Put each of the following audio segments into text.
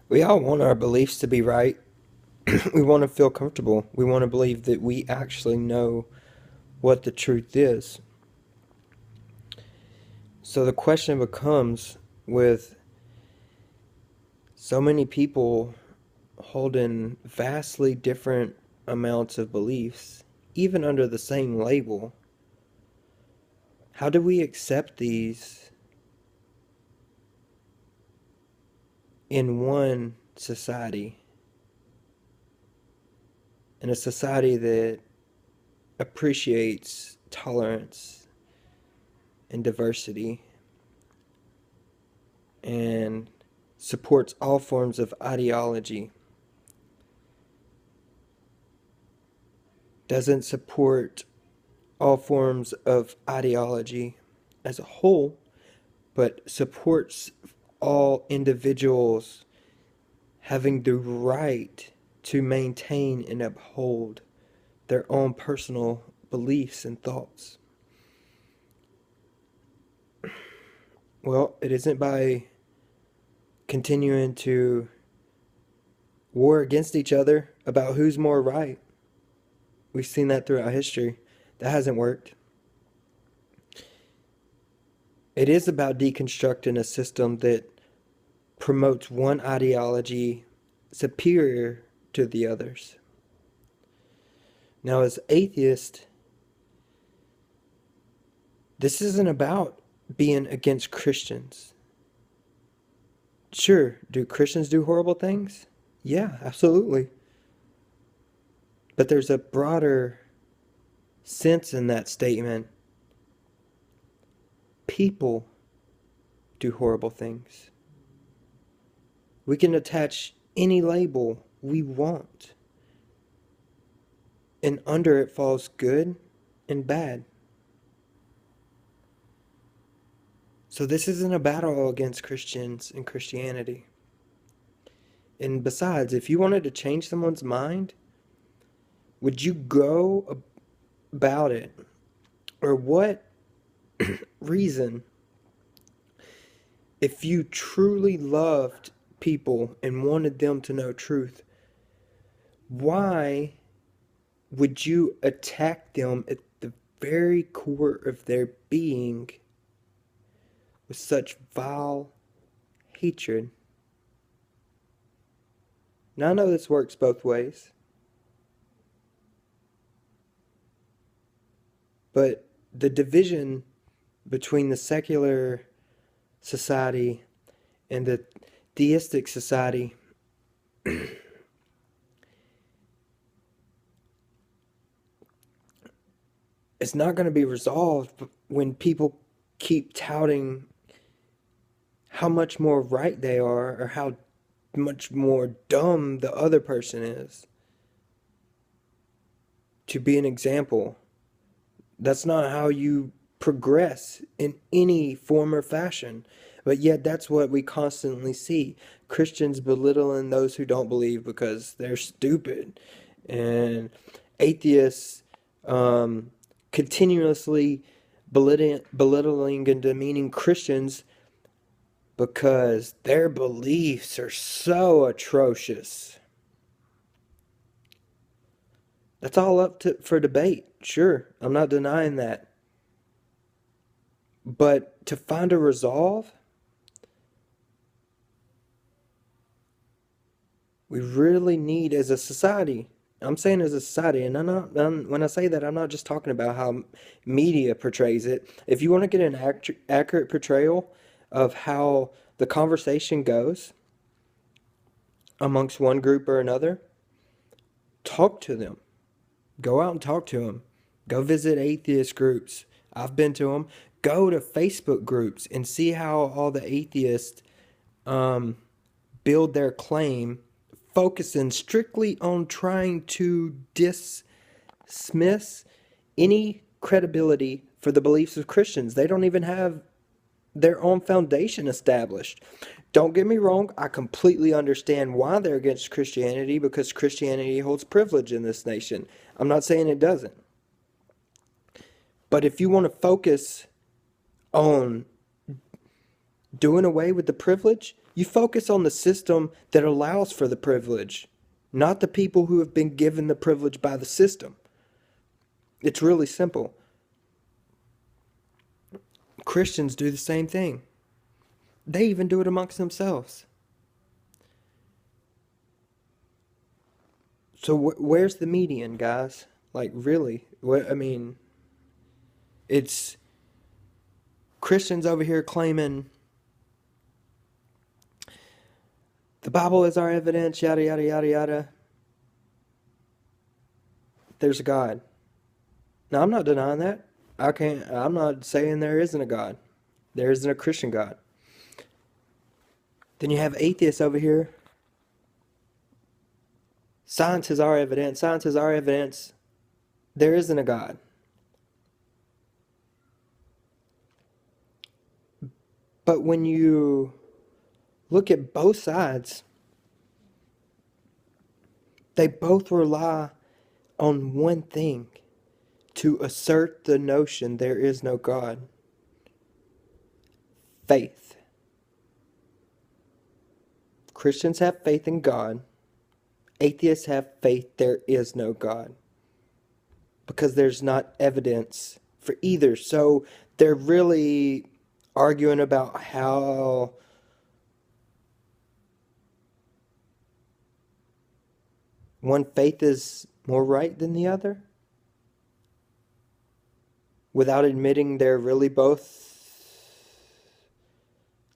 We all want our beliefs to be right. We want to feel comfortable. We want to believe that we actually know what the truth is. So the question becomes, with so many people holding vastly different amounts of beliefs, even under the same label, how do we accept these in one society? In a society that appreciates tolerance and diversity and supports all forms of ideology, doesn't support all forms of ideology as a whole, but supports all individuals having the right to maintain and uphold their own personal beliefs and thoughts. Well, it isn't by continuing to war against each other about who's more right. We've seen that throughout history. That hasn't worked. It is about deconstructing a system that promotes one ideology superior to the others. Now, as atheists, this isn't about being against Christians. Sure, do Christians do horrible things? Yeah, absolutely. But there's a broader sense in that statement. People do horrible things. We can attach any label we want, and under it falls good and bad. So this isn't a battle against Christians and Christianity. And besides, if you wanted to change someone's mind, would you go about it? Or what reason, if you truly loved people and wanted them to know truth, why would you attack them at the very core of their being with such vile hatred? Now, I know this works both ways, but the division between the secular society and the theistic society is not going to be resolved when people keep touting how much more right they are or how much more dumb the other person is to be an example. That's not how you progress in any form or fashion. But yet, that's what we constantly see. Christians belittling those who don't believe because they're stupid. And atheists continuously belittling and demeaning Christians because their beliefs are so atrocious. That's all for debate. Sure, I'm not denying that. But to find a resolve, we really need as a society. I'm saying as a society, and when I say that, I'm not just talking about how media portrays it. If you want to get an accurate portrayal of how the conversation goes amongst one group or another, talk to them. Go out and talk to them. Go visit atheist groups. I've been to them. Go to Facebook groups and see how all the atheists um, build their claim, focusing strictly on trying to dismiss any credibility for the beliefs of Christians. They don't even have their own foundation established. Don't get me wrong, I completely understand why they're against Christianity, because Christianity holds privilege in this nation. I'm not saying it doesn't. But if you want to focus on doing away with the privilege, you focus on the system that allows for the privilege, not the people who have been given the privilege by the system. It's really simple. Christians do the same thing. They even do it amongst themselves. So where's the median, guys? Like, really? I mean, it's Christians over here claiming the Bible is our evidence, yada, yada, yada, yada. There's a God. Now, I'm not denying that. I'm not saying there isn't a God. There isn't a Christian God. Then you have atheists over here. Science is our evidence. Science is our evidence. There isn't a God. But when you look at both sides, they both rely on one thing: to assert the notion there is no God. Faith. Christians have faith in God. Atheists have faith there is no God. Because there's not evidence for either. So they're really arguing about how one faith is more right than the other, without admitting they're really both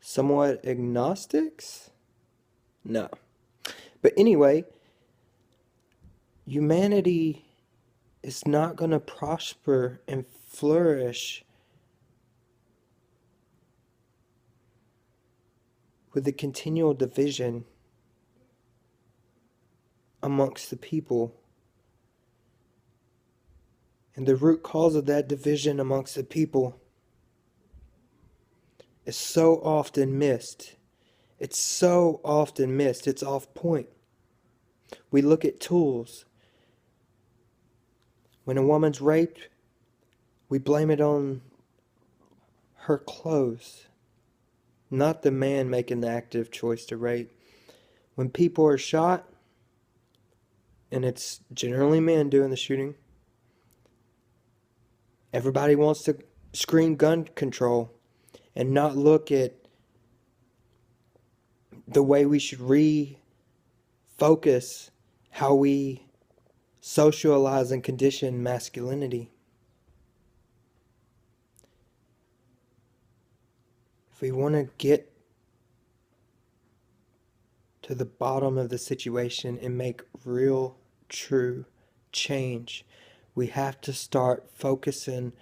somewhat agnostics? No. But anyway, humanity is not going to prosper and flourish with the continual division amongst the people. And the root cause of that division amongst the people is so often missed. It's so often missed. It's off point. We look at tools. When a woman's raped, we blame it on her clothes, not the man making the active choice to rape. When people are shot, and it's generally men doing the shooting, everybody wants to scream gun control and not look at the way we should refocus how we socialize and condition masculinity. If we want to get to the bottom of the situation and make real, true change, we have to start focusing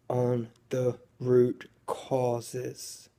on the root causes.